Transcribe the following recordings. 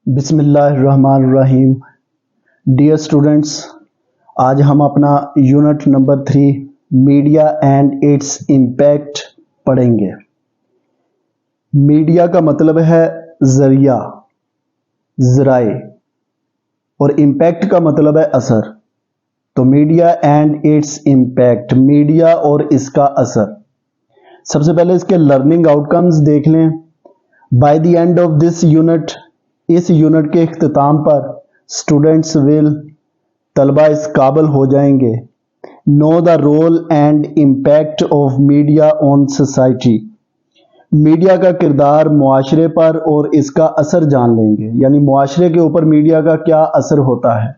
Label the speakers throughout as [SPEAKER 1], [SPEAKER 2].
[SPEAKER 1] بسم اللہ الرحمن الرحیم۔ ڈیئر اسٹوڈنٹس، آج ہم اپنا unit number 3 media and its impact پڑھیں گے۔ میڈیا کا مطلب ہے ذریعہ، ذرائع، اور امپیکٹ کا مطلب ہے اثر۔ تو media and its impact, media اور اس کا اثر۔ سب سے پہلے اس کے لرننگ آؤٹ کمز دیکھ لیں۔ By the end of this unit, اس یونٹ کے اختتام پر اسٹوڈنٹس طلبہ اس قابل ہو جائیں گے know the role and impact of media on society, media کا کردار معاشرے پر اور اس کا اثر جان لیں گے، یعنی معاشرے کے اوپر میڈیا کا کیا اثر ہوتا ہے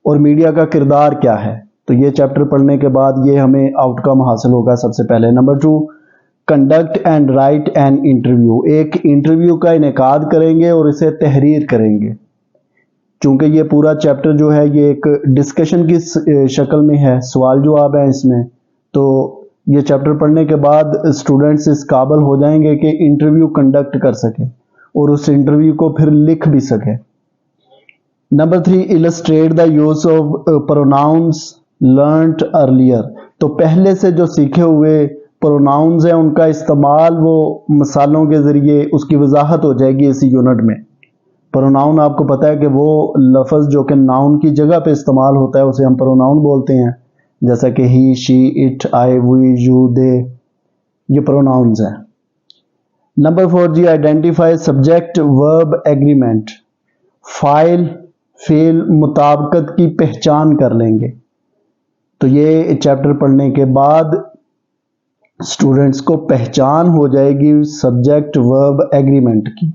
[SPEAKER 1] اور میڈیا کا کردار کیا ہے۔ تو یہ چیپٹر پڑھنے کے بعد یہ ہمیں آؤٹ کم حاصل ہوگا۔ سب سے پہلے number 2، conduct and right an interview, ایک انٹرویو کا انعقاد کریں گے اور اسے تحریر کریں گے۔ چونکہ یہ پورا چیپٹر جو ہے یہ ایک ڈسکشن کی شکل میں ہے، سوال جواب ہے اس میں، تو یہ چیپٹر پڑھنے کے بعد اسٹوڈنٹس اس قابل ہو جائیں گے کہ انٹرویو کنڈکٹ کر سکیں اور اس انٹرویو کو پھر لکھ بھی سکیں۔ Number 3، illustrate the use of pronouns learnt earlier، تو پہلے سے جو سیکھے ہوئے پروناؤنز ہیں ان کا استعمال وہ مثالوں کے ذریعے اس کی وضاحت ہو جائے گی اس یونٹ میں۔ پروناؤن آپ کو پتہ ہے کہ وہ لفظ جو کہ ناؤن کی جگہ پہ استعمال ہوتا ہے اسے ہم پروناؤن بولتے ہیں، جیسا کہ ہی، شی، اٹ، آئی، وی، یو، دے، یہ پروناؤنز ہیں۔ نمبر 4 جی، آئیڈینٹیفائی سبجیکٹ ورب ایگریمنٹ، فاعل فعل مطابقت کی پہچان کر لیں گے۔ تو یہ چیپٹر پڑھنے کے بعد اسٹوڈنٹس کو پہچان ہو جائے گی سبجیکٹ ورب ایگریمنٹ کی۔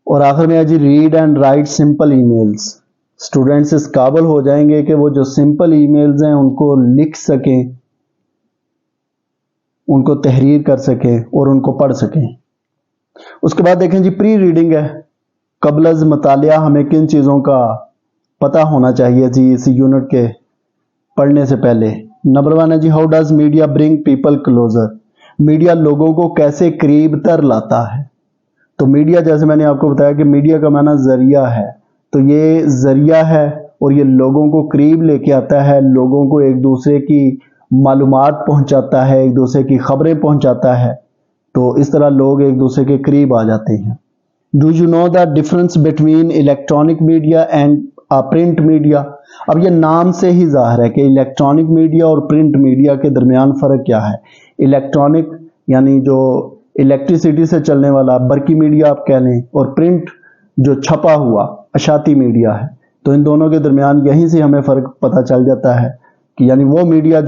[SPEAKER 1] اور آخر میں ہے جی، read and write simple emails, students اس قابل ہو جائیں گے کہ وہ جو سمپل ای میلز ہیں ان کو لکھ سکیں، ان کو تحریر کر سکیں اور ان کو پڑھ سکیں۔ اس کے بعد دیکھیں جی، پری ریڈنگ ہے، قبل از مطالعہ ہمیں کن چیزوں کا پتہ ہونا چاہیے جی اس یونٹ کے پڑھنے سے پہلے۔ نمبر 1 ہے جی، how does media bring people closer, media لوگوں کو کیسے قریب تر لاتا ہے۔ تو میڈیا، جیسے میں نے آپ کو بتایا کہ میڈیا کا معنی ذریعہ ہے، تو یہ ذریعہ ہے اور یہ لوگوں کو قریب لے کے آتا ہے، لوگوں کو ایک دوسرے کی معلومات پہنچاتا ہے، ایک دوسرے کی خبریں پہنچاتا ہے، تو اس طرح لوگ ایک دوسرے کے قریب آ جاتے ہیں۔ Do you know the difference between electronic media and print media, اب یہ نام سے ہی ظاہر ہے کہ الیکٹرانک میڈیا اور پرنٹ میڈیا کے درمیان فرق کیا ہے۔ الیکٹرانک یعنی جو الیکٹریسٹی سے چلنے والا برقی میڈیا آپ کہہ لیں، اور پرنٹ جو چھپا ہوا اشاعتی میڈیا ہے، تو ان دونوں کے درمیان یہیں سے ہمیں فرق پتہ چل جاتا ہے کہ یعنی وہ میڈیا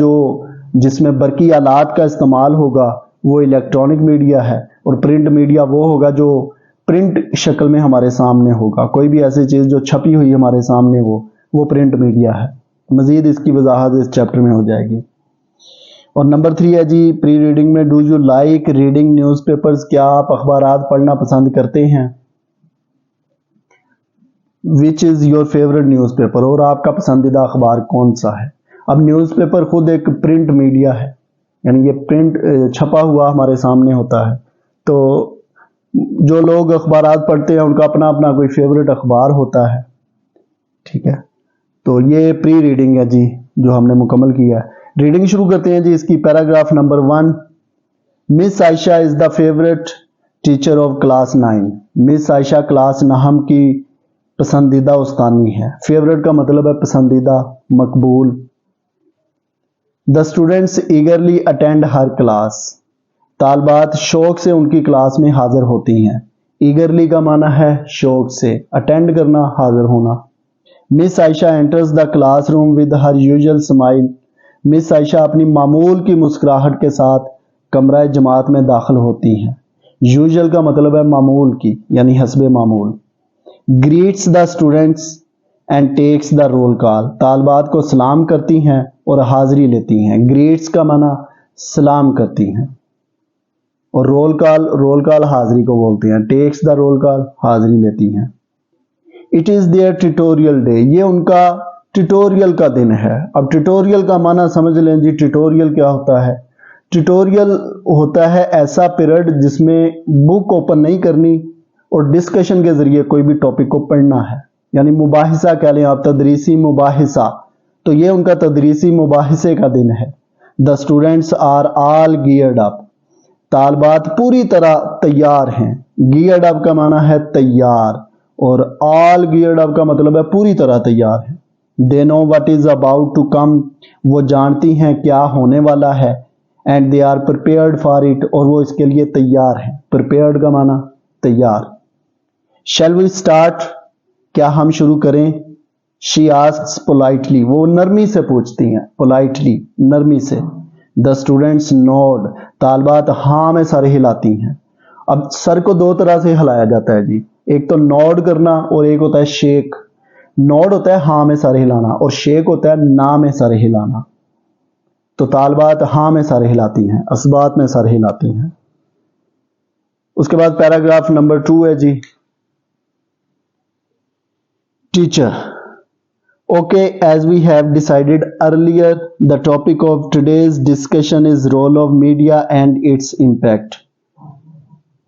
[SPEAKER 1] جس میں برقی آلات کا استعمال ہوگا وہ الیکٹرانک میڈیا ہے، اور پرنٹ میڈیا وہ ہوگا جو پرنٹ شکل میں ہمارے سامنے ہوگا، کوئی بھی ایسی چیز جو چھپی ہوئی ہمارے سامنے وہ پرنٹ میڈیا ہے۔ مزید اس کی وضاحت اس چیپٹر میں ہو جائے گی۔ اور نمبر 3 ہے جی، پری ریڈنگ میں، do you like reading newspapers, کیا آپ اخبارات پڑھنا پسند کرتے ہیں؟ Which is your favourite newspaper, اور آپ کا پسندیدہ اخبار کون سا ہے؟ اب نیوز پیپر خود ایک پرنٹ میڈیا ہے، یعنی یہ پرنٹ چھپا ہوا ہمارے سامنے ہوتا ہے، تو جو لوگ اخبارات پڑھتے ہیں ان کا اپنا اپنا کوئی فیورٹ اخبار ہوتا ہے، ٹھیک ہے۔ تو یہ پری ریڈنگ ہے جی جو ہم نے مکمل کیا ہے۔ ریڈنگ شروع کرتے ہیں جی اس کی۔ Paragraph number 1، Miss Ayesha is the favourite teacher of class 9، Miss Ayesha class 9 کی پسندیدہ استانی ہے۔ فیورٹ کا مطلب ہے پسندیدہ، مقبول۔ The students eagerly attend her class, طالبات شوق سے ان کی کلاس میں حاضر ہوتی ہیں۔ ایگرلی کا معنی ہے شوق سے، اٹینڈ کرنا، حاضر ہونا۔ Miss Ayesha enters the classroom with her usual smile, Miss Ayesha اپنی معمول کی مسکراہٹ کے ساتھ کمرہ جماعت میں داخل ہوتی ہیں۔ یوزول کا مطلب ہے معمول کی، یعنی حسب معمول۔ Greets the students and takes the roll call, طالبات کو سلام کرتی ہیں اور حاضری لیتی ہیں۔ گریٹس کا معنی سلام کرتی ہیں، اور رول کال حاضری کو بولتے ہیں۔ ٹیکس دا رول کال، حاضری لیتی ہیں۔ It is there tutorial day, یہ ان کا ٹیٹوریل کا دن ہے۔ اب ٹیٹوریل کا معنی سمجھ لیں جی، ٹیٹوریل کیا ہوتا ہے؟ ٹیٹوریل ہوتا ہے ایسا پیریڈ جس میں بک اوپن نہیں کرنی اور ڈسکشن کے ذریعے کوئی بھی ٹاپک کو پڑھنا ہے، یعنی مباحثہ کہہ لیں آپ، تدریسی مباحثہ، تو یہ ان کا تدریسی مباحثے کا دن ہے۔ The students are all geared up، طالبات پوری طرح تیار ہیں۔ geared up کا معنی ہے تیار، اور all geared up کا مطلب ہے پوری طرح تیار ہیں۔ they know what is about to come، وہ جانتی ہیں کیا ہونے والا ہے۔ and they are prepared for it، اور وہ اس کے لیے تیار ہیں۔ prepared کا معنی تیار۔ shall we start، کیا ہم شروع کریں؟ she asks politely، وہ نرمی سے پوچھتی ہیں، politely نرمی سے۔ the students nod، طالبات ہاں میں سر ہلاتی ہیں۔ اب سر کو دو طرح سے ہلایا جاتا ہے جی، ایک تو نوڈ کرنا اور ایک ہوتا ہے شیک۔ نوڈ ہوتا ہے ہاں میں سر ہلانا، اور شیک ہوتا ہے نہ میں سر ہلانا۔ تو طالبات ہاں میں سر ہلاتی ہیں، اسبات میں سر ہلاتی ہیں۔ اس کے بعد پیراگراف نمبر 2 ہے جی، teacher Okay, as we have decided earlier, the topic of today's discussion is role of media and its impact.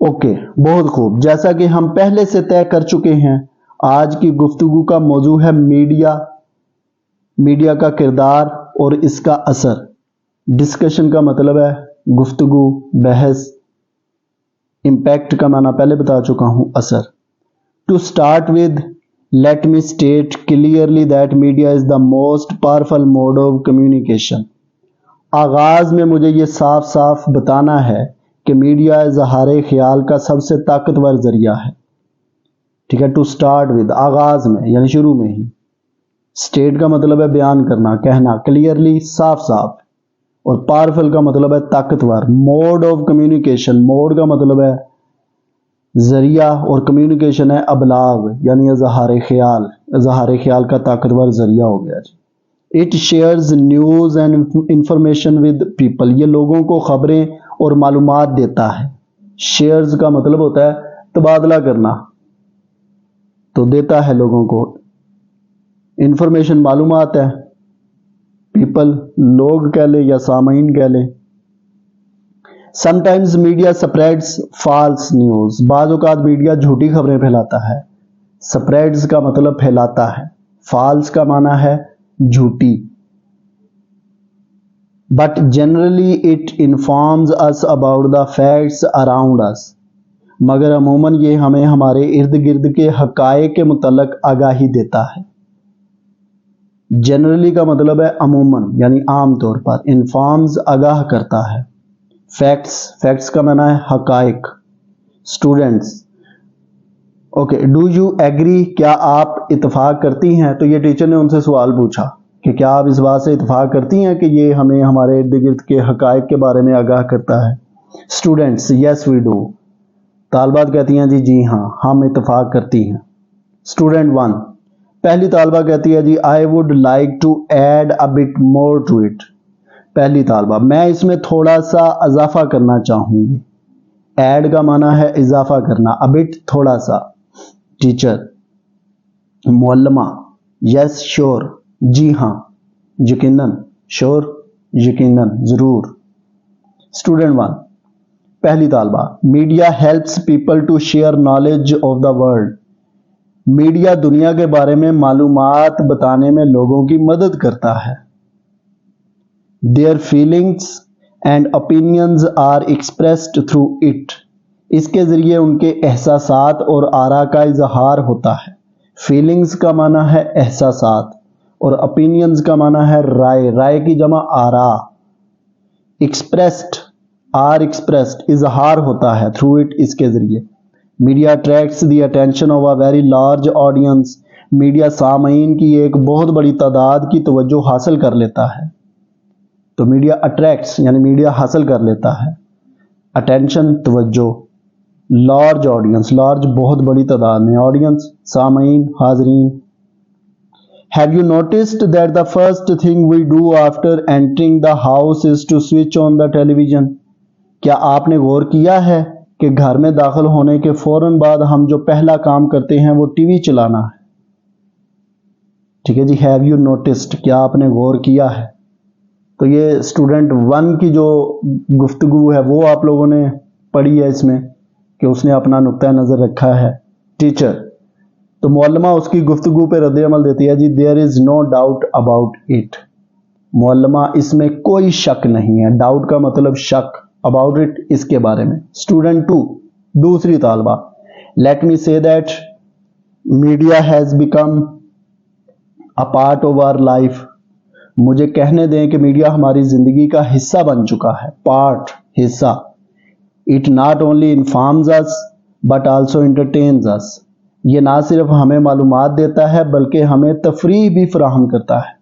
[SPEAKER 1] Okay, بہت خوب، جیسا کہ ہم پہلے سے طے کر چکے ہیں، آج کی گفتگو کا موضوع ہے میڈیا کا کردار اور اس کا اثر۔ ڈسکشن کا مطلب ہے گفتگو، بحث، امپیکٹ کا معنی پہلے بتا چکا ہوں، اثر۔ To start with, let me state clearly that media is the most powerful mode of communication۔ آغاز میں مجھے یہ صاف صاف بتانا ہے کہ میڈیا اظہار خیال کا سب سے طاقتور ذریعہ ہے۔ ٹھیک ہے، ٹو اسٹارٹ ود، آغاز میں یعنی شروع میں ہی۔ اسٹیٹ کا مطلب ہے بیان کرنا، کہنا، کلیئرلی صاف صاف، اور پاورفل کا مطلب ہے طاقتور۔ موڈ آف کمیونیکیشن، موڈ کا مطلب ہے ذریعہ، اور کمیونیکیشن ہے ابلاغ یعنی اظہار خیال۔ اظہار خیال کا طاقتور ذریعہ ہو گیا جی۔ It shares news and information with people, یہ لوگوں کو خبریں اور معلومات دیتا ہے۔ شیئرز کا مطلب ہوتا ہے تبادلہ کرنا، تو دیتا ہے لوگوں کو۔ انفارمیشن معلومات ہے، پیپل لوگ کہہ لیں یا سامعین کہہ لیں۔ Sometimes media spreads false news، بعض اوقات میڈیا جھوٹی خبریں پھیلاتا ہے۔ spreads کا مطلب پھیلاتا ہے، false کا معنی ہے جھوٹی۔ But generally it informs us about the facts around us، مگر عموماً یہ ہمیں ہمارے ارد گرد کے حقائق کے متعلق آگاہی دیتا ہے۔ Generally کا مطلب ہے عموماً یعنی عام طور پر، informs آگاہ کرتا ہے۔ فیکٹس کا معنی ہے حقائق۔ Students, okay, do you agree, کیا آپ اتفاق کرتی ہیں؟ تو یہ ٹیچر نے ان سے سوال پوچھا کہ کیا آپ اس بات سے اتفاق کرتی ہیں کہ یہ ہمیں ہمارے ارد گرد کے حقائق کے بارے میں آگاہ کرتا ہے؟ اسٹوڈنٹس، یس وی ڈو، طالبات کہتی ہیں جی ہاں ہم اتفاق کرتی ہیں۔ اسٹوڈنٹ 1، پہلی طالبہ کہتی ہے جی I would like to add a bit more to it۔ پہلی طالبہ، میں اس میں تھوڑا سا اضافہ کرنا چاہوں گی۔ ایڈ کا معنی ہے اضافہ کرنا، a bit تھوڑا سا۔ ٹیچر، معلمہ، یس شور، جی ہاں یقیناً، شور یقیناً ضرور۔ اسٹوڈنٹ 1، پہلی طالبہ، media helps people to share knowledge of the world, media دنیا کے بارے میں معلومات بتانے میں لوگوں کی مدد کرتا ہے۔ Their feelings and opinions are expressed through it، اس کے ذریعے ان کے احساسات اور آراء کا اظہار ہوتا ہے۔ فیلنگز کا معنی ہے احساسات، اور opinions کا معنی ہے رائے، رائے کی جمع آراء۔ expressed اظہار ہوتا ہے through it، اس کے ذریعے۔ Media attracts the attention of a very large audience، media سامعین کی ایک بہت بڑی تعداد کی توجہ حاصل کر لیتا ہے۔ تو میڈیا اٹریکٹس یعنی میڈیا حاصل کر لیتا ہے۔ اٹینشن توجہ، لارج آڈینس، لارج بہت بڑی تعداد میں، آڈینس سامعین، حاضرین۔ Have you noticed that the first thing we do after entering the house is to switch on the television؟ کیا آپ نے غور کیا ہے کہ گھر میں داخل ہونے کے فوراً بعد ہم جو پہلا کام کرتے ہیں وہ ٹی وی چلانا ہے؟ ٹھیک ہے جی، have you noticed، کیا آپ نے غور کیا ہے؟ تو یہ اسٹوڈنٹ 1 کی جو گفتگو ہے وہ آپ لوگوں نے پڑھی ہے اس میں۔ کہ اس نے اپنا نقطہ نظر رکھا ہے. ٹیچر. تو معلمہ اس کی گفتگو پہ رد عمل دیتی ہے جی there is no doubt about it. معلمہ اس میں کوئی شک نہیں ہے. ڈاؤٹ کا مطلب شک, about it اس کے بارے میں. اسٹوڈنٹ 2 دوسری طالبہ. let me say that media has become a part of our life. مجھے کہنے دیں کہ میڈیا ہماری زندگی کا حصہ بن چکا ہے. پارٹ, حصہ. it not only informs us but also entertains us. یہ نہ صرف ہمیں معلومات دیتا ہے بلکہ ہمیں تفریح بھی فراہم کرتا ہے.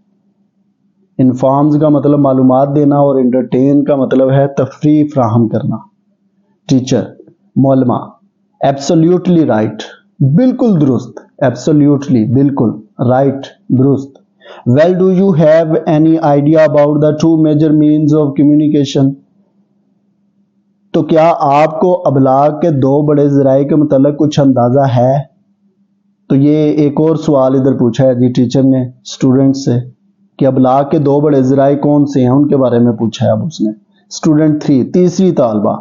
[SPEAKER 1] انفارمز کا مطلب معلومات دینا اور انٹرٹین کا مطلب ہے تفریح فراہم کرنا. ٹیچر. معلمہ. Absolutely right. بالکل درست. ایبسلیوٹلی, بالکل. رائٹ, درست. Well, do you have any idea about the two major means of communication? تو کیا آپ کو ابلاغ کے دو بڑے ذرائع کے متعلق کچھ اندازہ ہے؟ تو یہ ایک اور سوال ادھر پوچھا ہے جی ٹیچر نے اسٹوڈنٹ سے کہ ابلاغ کے دو بڑے ذرائع کون سے ہیں, ان کے بارے میں پوچھا ہے اب اس نے. اسٹوڈنٹ 3 تیسری طالبہ.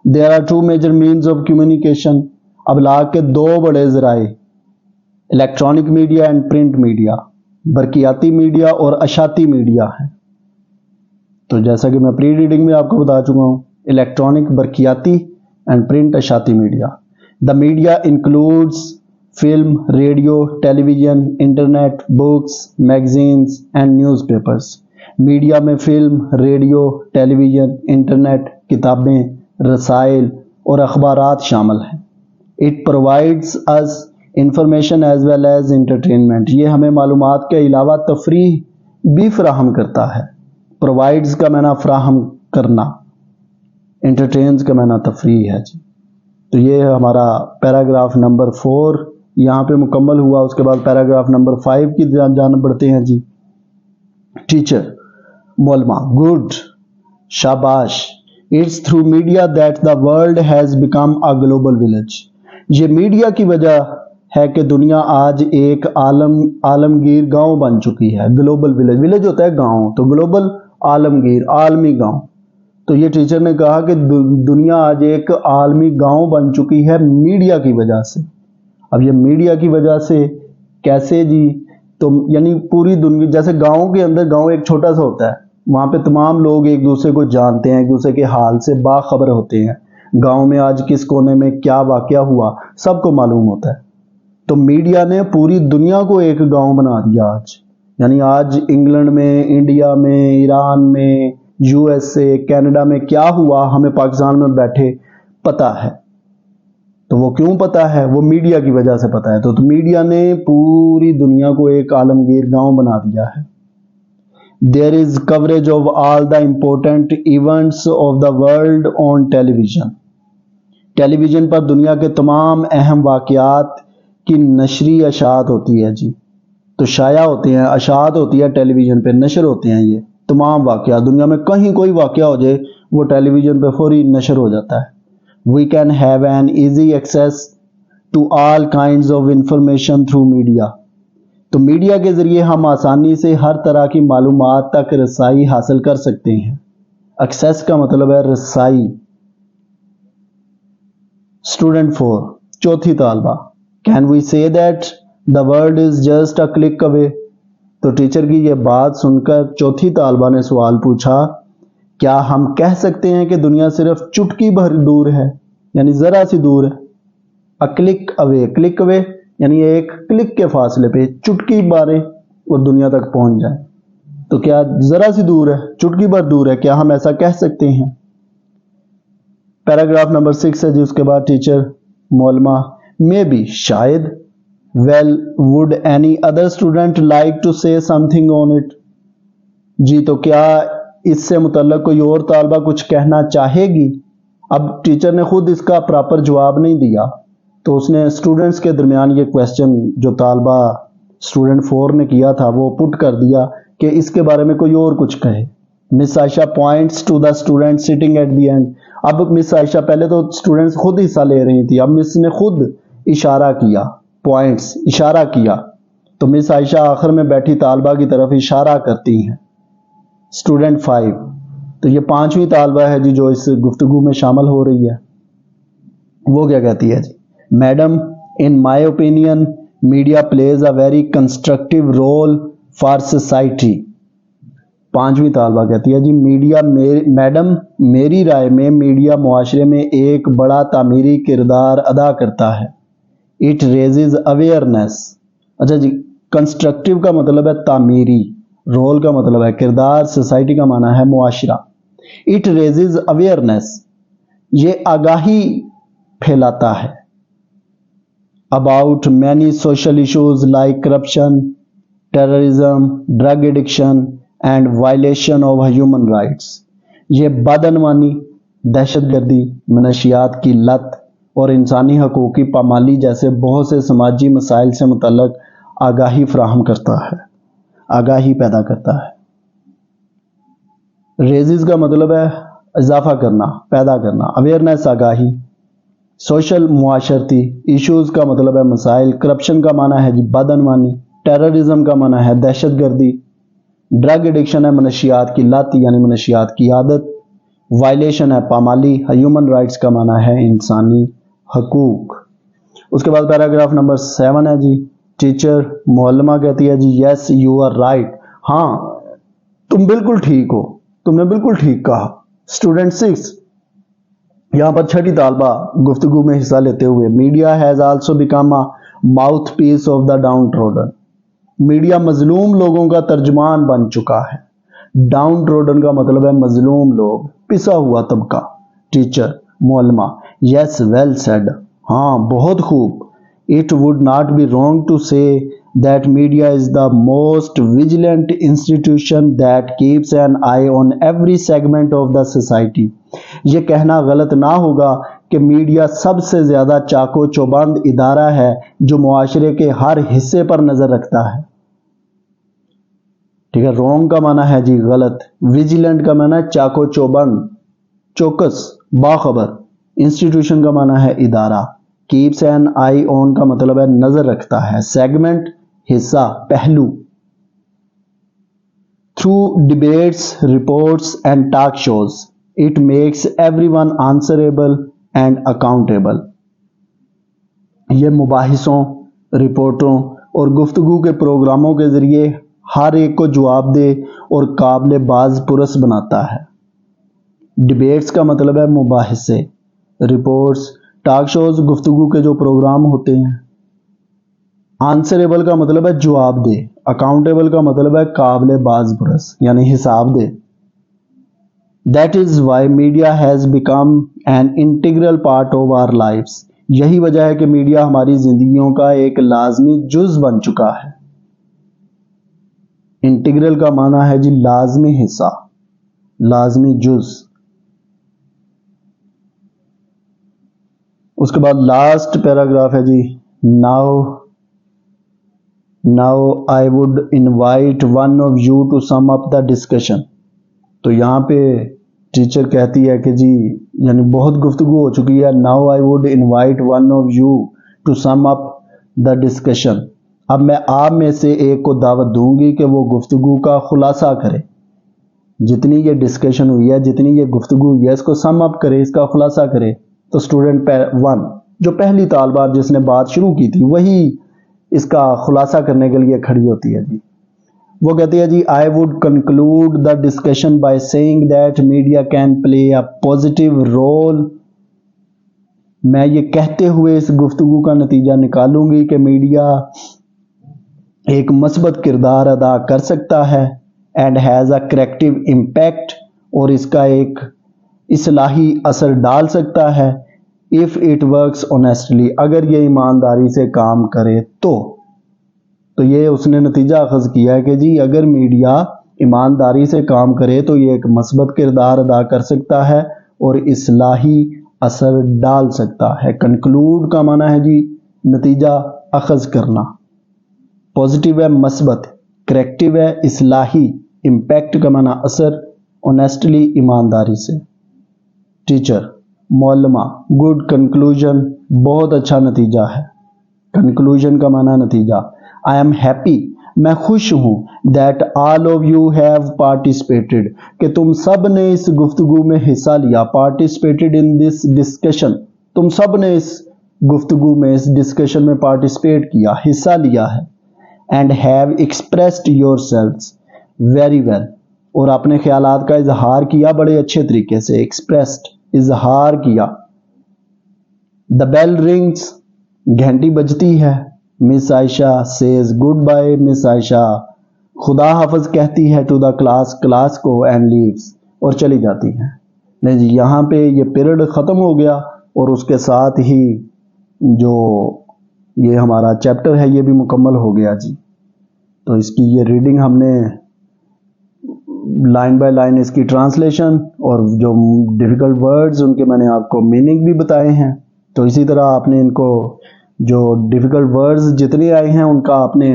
[SPEAKER 1] There are two major means of communication. ابلاغ کے دو بڑے ذرائع, electronic media and print media. برقیاتی میڈیا اور اشاعتی میڈیا ہیں. تو جیسا کہ میں پری ریڈنگ میں آپ کو بتا چکا ہوں, الیکٹرانک برقیاتی اینڈ پرنٹ اشاعتی media. The media includes film, radio, television, internet, books, magazines and newspapers. Media میں film, radio, television, internet, کتابیں, رسائل اور اخبارات شامل ہیں. It provides us information as well as entertainment. یہ ہمیں معلومات کے علاوہ تفریح بھی فراہم کرتا ہے. پرووائڈز کا معنی فراہم کرنا, انٹرٹینز کا معنی تفریح ہے جی. تو یہ ہمارا پیراگراف نمبر 4 یہاں پہ مکمل ہوا. اس کے بعد پیراگراف نمبر 5 کی جانب بڑھتے ہیں جی. ٹیچر. معلمہ. گڈ, شاباش. It's through media that the world has become a global village. یہ میڈیا کی وجہ ہے کہ دنیا آج ایک عالمگیر گاؤں بن چکی ہے. گلوبل ولیج, ولیج ہوتا ہے گاؤں, تو گلوبل عالمگیر, عالمی گاؤں. تو یہ ٹیچر نے کہا کہ دنیا آج ایک عالمی گاؤں بن چکی ہے میڈیا کی وجہ سے. اب یہ میڈیا کی وجہ سے کیسے جی؟ تو یعنی پوری دنیا, جیسے گاؤں کے اندر, گاؤں ایک چھوٹا سا ہوتا ہے, وہاں پہ تمام لوگ ایک دوسرے کو جانتے ہیں, ایک دوسرے کے حال سے باخبر ہوتے ہیں. گاؤں میں آج کس کونے میں کیا واقعہ ہوا سب کو معلوم ہوتا ہے. تو میڈیا نے پوری دنیا کو ایک گاؤں بنا دیا آج. یعنی آج انگلینڈ میں, انڈیا میں, ایران میں, یو ایس اے, کینیڈا میں کیا ہوا ہمیں پاکستان میں بیٹھے پتہ ہے. تو وہ کیوں پتہ ہے؟ وہ میڈیا کی وجہ سے پتہ ہے. تو میڈیا نے پوری دنیا کو ایک عالمگیر گاؤں بنا دیا ہے. There is coverage of all the important events of the world on television. Television پر دنیا کے تمام اہم واقعات کی نشری اشاعت ہوتی ہے جی. تو شائع ہوتے ہیں, اشاعت ہوتی ہے ٹیلی ویژن پہ, نشر ہوتے ہیں یہ تمام واقعات. دنیا میں کہیں کوئی واقعہ ہو جائے وہ ٹیلی ویژن پہ فوری نشر ہو جاتا ہے. We can have an easy access to all kinds of information through media. تو میڈیا کے ذریعے ہم آسانی سے ہر طرح کی معلومات تک رسائی حاصل کر سکتے ہیں. ایکسیس کا مطلب ہے رسائی. اسٹوڈنٹ 4 چوتھی طالبہ. Can we say that the world is just a click away? تو ٹیچر کی یہ بات سن کر چوتھی طالبہ نے سوال پوچھا, کیا ہم کہہ سکتے ہیں کہ دنیا صرف چٹکی بھر دور ہے, یعنی ذرا سی دور ہے. A click away, click away یعنی ایک کلک کے فاصلے پہ, چٹکی مارے اور دنیا تک پہنچ جائے. تو کیا ذرا سی دور ہے, چٹکی بھر دور ہے, کیا ہم ایسا کہہ سکتے ہیں؟ پیراگراف نمبر 6 ہے جی. اس کے بعد ٹیچر. معلمہ. مے بی, شاید. Well, would any other student like to say something on it? جی تو کیا اس سے متعلق کوئی اور طالبہ کچھ کہنا چاہے گی؟ اب ٹیچر نے خود اس کا پراپر جواب نہیں دیا, تو اس نے اسٹوڈنٹس کے درمیان یہ کویسچن جو طالبہ اسٹوڈنٹ 4 نے کیا تھا وہ پٹ کر دیا کہ اس کے بارے میں کوئی اور کچھ کہے. Miss Ayesha points to the student sitting at the end. اب مس عائشہ, پہلے تو اسٹوڈنٹس خود حصہ لے رہی تھی, اب مس نے خود اشارہ کیا, پوائنٹس اشارہ کیا, تو مس عائشہ آخر میں بیٹھی طالبہ کی طرف اشارہ کرتی ہیں. اسٹوڈنٹ 5. تو یہ 5ویں طالبہ ہے جی جو اس گفتگو میں شامل ہو رہی ہے. وہ کیا کہتی ہے جی؟ Madam in my opinion media plays a very constructive role for society. پانچویں طالبہ کہتی ہے جی میڈم میری رائے میں میڈیا معاشرے میں ایک بڑا تعمیری کردار ادا کرتا ہے. It raises awareness. اچھا جی، کنسٹرکٹیو کا مطلب ہے تعمیری، رول کا مطلب ہے کردار، سوسائٹی کا معنی ہے معاشرہ. اٹ ریزز اویئرنیس، یہ آگاہی پھیلاتا ہے about many social issues like corruption, terrorism, drug addiction and violation of human rights. یہ بدعنوانی، دہشت گردی، منشیات کی لت اور انسانی حقوق کی پامالی جیسے بہت سے سماجی مسائل سے متعلق آگاہی فراہم کرتا ہے، آگاہی پیدا کرتا ہے. ریزز کا مطلب ہے اضافہ کرنا، پیدا کرنا، اویئرنیس آگاہی. سوشل معاشرتی، ایشوز کا مطلب ہے مسائل، کرپشن کا معنی ہے جی بدعنوانی، ٹیررزم کا معنی ہے دہشت گردی، ڈرگ ایڈکشن ہے منشیات کی لت یعنی منشیات کی عادت، وائلیشن ہے پامالی، ہیومن رائٹس کا معنی ہے انسانی حقوق. اس کے بعد پیراگراف نمبر 7 ہے جی. ٹیچر معلمہ کہتی ہے جی یس یو آر رائٹ. ہاں تم بالکل ٹھیک ہو، تم نے بالکل ٹھیک کہا. اسٹوڈنٹ 6 یہاں پر چھٹی طالبہ گفتگو میں حصہ لیتے ہوئے media has also become a mouthpiece of the downtrodden. Media مظلوم لوگوں کا ترجمان بن چکا ہے. ڈاؤن ٹروڈن کا مطلب ہے مظلوم لوگ، پسا ہوا طبقہ. ٹیچر معلمہ یس ویل سیڈ. ہاں بہت خوب. It would not be wrong to say that media is the most vigilant institution that keeps an eye on every segment of the society. یہ کہنا غلط نہ ہوگا کہ میڈیا سب سے زیادہ چاقو چوبند ادارہ ہے جو معاشرے کے ہر حصے پر نظر رکھتا ہے. ٹھیک ہے، رونگ کا معنی ہے جی غلط، ویجیلنٹ کا معنی ہے چاقو چوبند، چوکس، باخبر. انسٹیٹیوشن کا معنی ہے ادارہ. کیپس این آئی آن کا مطلب ہے نظر رکھتا ہے. سیگمنٹ حصہ، پہلو. Through debates, reports and talk shows it makes everyone answerable and accountable. یہ مباحثوں، رپورٹوں اور گفتگو کے پروگراموں کے ذریعے ہر ایک کو جواب دہ اور قابل باز پرس بناتا ہے. ڈیبیٹس کا مطلب ہے مباحثے، رپورٹس، ٹاک شوز گفتگو کے جو پروگرام ہوتے ہیں. آنسریبل کا مطلب ہے جواب دہ، اکاؤنٹیبل کا مطلب ہے قابل باز پرس یعنی حساب دہ. That is why media has become an integral part of our lives. یہی وجہ ہے کہ میڈیا ہماری زندگیوں کا ایک لازمی جز بن چکا ہے. انٹیگرل کا معنی ہے جی لازمی حصہ، لازمی جز. اس کے بعد لاسٹ پیراگراف ہے جی. Now I would invite one of you to sum up the discussion. تو یہاں پہ ٹیچر کہتی ہے کہ جی یعنی بہت گفتگو ہو چکی ہے. Now I would invite one of you to sum up the discussion. اب میں آپ میں سے ایک کو دعوت دوں گی کہ وہ گفتگو کا خلاصہ کرے. جتنی یہ ڈسکشن ہوئی ہے، جتنی یہ گفتگو ہوئی ہے، اس کو سم اپ کرے، اس کا خلاصہ کرے. تو اسٹوڈنٹ 1 جو پہلی طالبہ جس نے بات شروع کی تھی وہی اس کا خلاصہ کرنے کے لیے کھڑی ہوتی ہے جی. وہ کہتی ہے جی I would conclude the discussion by saying that media can play a positive role. میں یہ کہتے ہوئے اس گفتگو کا نتیجہ نکالوں گی کہ میڈیا ایک مثبت کردار ادا کر سکتا ہے and has a corrective impact، اور اس کا ایک اصلاحی اثر ڈال سکتا ہے if it works honestly، اگر یہ ایمانداری سے کام کرے تو یہ اس نے نتیجہ اخذ کیا ہے کہ جی اگر میڈیا ایمانداری سے کام کرے تو یہ ایک مثبت کردار ادا کر سکتا ہے اور اصلاحی اثر ڈال سکتا ہے. کنکلوڈ کا معنی ہے جی نتیجہ اخذ کرنا. پازیٹیو ہے مثبت، کریکٹیو ہے اصلاحی، امپیکٹ کا معنی اثر، آنیسٹلی ایمانداری سے. ٹیچر معلمہ گڈ کنکلوژن، بہت اچھا نتیجہ ہے. کنکلوژن کا معنی نتیجہ. آئی ایم ہیپی، میں خوش ہوں. That all of you have participated, کہ تم سب نے اس گفتگو میں حصہ لیا. پارٹیسپیٹڈ ان دس ڈسکشن، تم سب نے اس گفتگو میں، اس ڈسکشن میں پارٹیسپیٹ کیا، حصہ لیا ہے. And have expressed yourselves very well, اور اپنے خیالات کا اظہار کیا بڑے اچھے طریقے سے. ایکسپریسڈ، اظہار کیا. دا بیل رنگس، گھنٹی بجتی ہے. مس عائشہ سیز گڈ بائی، مس عائشہ خدا حافظ کہتی ہے ٹو دا کلاس، کلاس کو، اینڈ لیوز، اور چلی جاتی ہیں. نہیں جی، یہاں پہ یہ پیریڈ ختم ہو گیا اور اس کے ساتھ ہی جو یہ ہمارا چیپٹر ہے یہ بھی مکمل ہو گیا جی. تو اس کی یہ ریڈنگ ہم نے لائن بائی لائن اس کی ٹرانسلیشن اور جو ڈیفیکلٹ ورڈز ان کے میں نے آپ کو میننگ بھی بتائے ہیں. تو اسی طرح آپ نے ان کو جو ڈیفیکلٹ ورڈز جتنے آئے ہیں ان کا آپ نے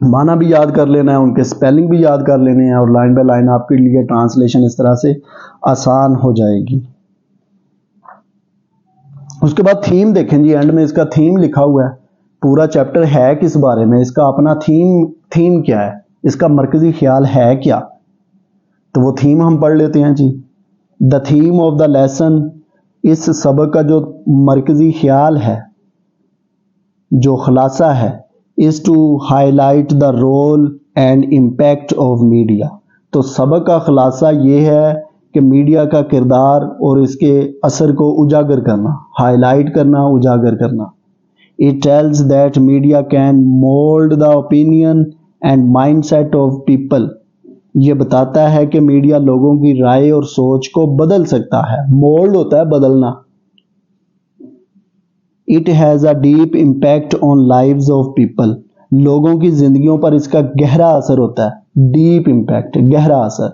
[SPEAKER 1] معنی بھی یاد کر لینا ہے، ان کے سپیلنگ بھی یاد کر لینے ہیں، اور لائن بائی لائن آپ کے لیے ٹرانسلیشن اس طرح سے آسان ہو جائے گی. اس کے بعد تھیم دیکھیں جی، اینڈ میں اس کا تھیم لکھا ہوا ہے. پورا چیپٹر ہے کس بارے میں، اس کا اپنا تھیم کیا ہے، اس کا مرکزی خیال ہے کیا. تو وہ تھیم ہم پڑھ لیتے ہیں جی. The theme of the lesson, اس سبق کا جو مرکزی خیال ہے، جو خلاصہ ہے، is to highlight the role and impact of media. تو سبق کا خلاصہ یہ ہے کہ میڈیا کا کردار اور اس کے اثر کو اجاگر کرنا، ہائی لائٹ کرنا، اجاگر کرنا. It tells that media can mold the opinion and mindset of people. یہ بتاتا ہے کہ میڈیا لوگوں کی رائے اور سوچ کو بدل سکتا ہے. مولڈ ہوتا ہے بدلنا. It has a deep impact on lives of people. لوگوں کی زندگیوں پر اس کا گہرا اثر ہوتا ہے. ڈیپ امپیکٹ، گہرا اثر.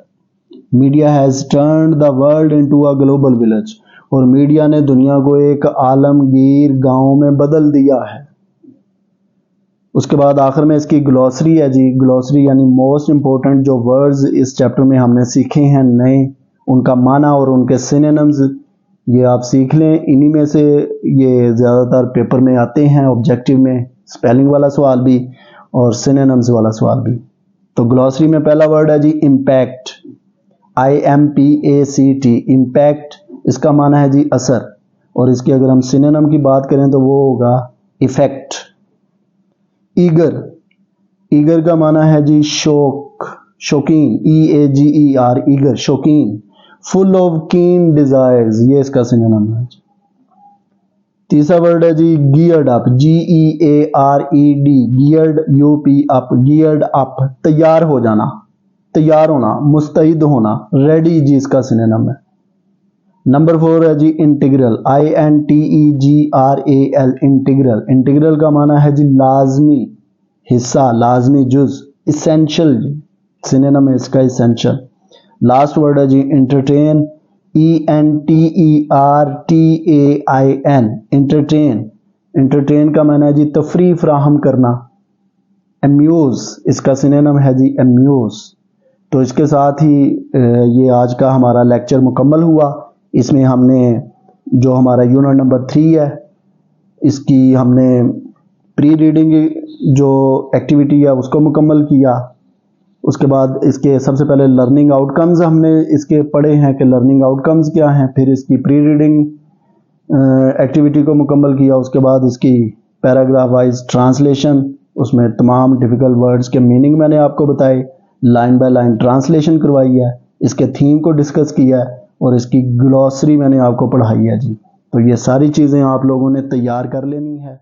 [SPEAKER 1] Media has turned the world into a global village. اور میڈیا نے دنیا کو ایک عالمگیر گاؤں میں بدل دیا ہے. اس کے بعد آخر میں اس کی گلوسری ہے جی. گلوسری یعنی موسٹ امپورٹنٹ جو ورڈز اس چیپٹر میں ہم نے سیکھے ہیں نئے، ان کا معنی اور ان کے سینونمز یہ آپ سیکھ لیں. انہی میں سے یہ زیادہ تر پیپر میں آتے ہیں، آبجیکٹیو میں سپیلنگ والا سوال بھی اور سینونمز والا سوال بھی. تو گلوسری میں پہلا ورڈ ہے جی امپیکٹ، IMPACT. امپیکٹ اس کا معنی ہے جی اثر، اور اس کی اگر ہم سینونم کی بات کریں تو وہ ہوگا ایفیکٹ. ایگر، ایگر کا معنی ہے جی شوق، شوقین، EAGER، ایگر، شوقین. فل آف کین ڈیزائرز، یہ اس کا سینونم ہے. تیسرا ورڈ ہے جی گیئرڈ اپ، GEARED، گیئرڈ UP اپ، گیئرڈ اپ تیار ہو جانا، تیار ہونا، مستعد ہونا. ریڈی جی اس کا سینونم ہے. نمبر 4 ہے جی انٹیگرل، INTEGRAL، انٹیگرل. انٹیگرل کا معنی ہے جی لازمی حصہ، لازمی جز. اسینشل جی سینونم ہے اس کا اسینشل. لاسٹ ورڈ ہے جی انٹرٹین، ENTERTAIN، انٹرٹین. انٹرٹین کا معنی ہے جی تفریح فراہم کرنا. امیوز اس کا سینونم ہے جی امیوز. تو اس کے ساتھ ہی یہ آج کا ہمارا لیکچر مکمل ہوا. اس میں ہم نے جو ہمارا یونٹ نمبر 3 ہے اس کی ہم نے پری ریڈنگ جو ایکٹیویٹی ہے اس کو مکمل کیا. اس کے بعد اس کے سب سے پہلے لرننگ آؤٹ کمز ہم نے اس کے پڑھے ہیں کہ لرننگ آؤٹ کمز کیا ہیں. پھر اس کی پری ریڈنگ ایکٹیویٹی کو مکمل کیا. اس کے بعد اس کی پیراگراف وائز ٹرانسلیشن، اس میں تمام ڈیفیکلٹ ورڈز کے میننگ میں نے آپ کو بتائے. لائن بائی لائن ٹرانسلیشن کروائی ہے. اس کے تھیم کو ڈسکس کیا ہے اور اس کی گلوسری میں نے آپ کو پڑھائی ہے جی. تو یہ ساری چیزیں آپ لوگوں نے تیار کر لینی ہے.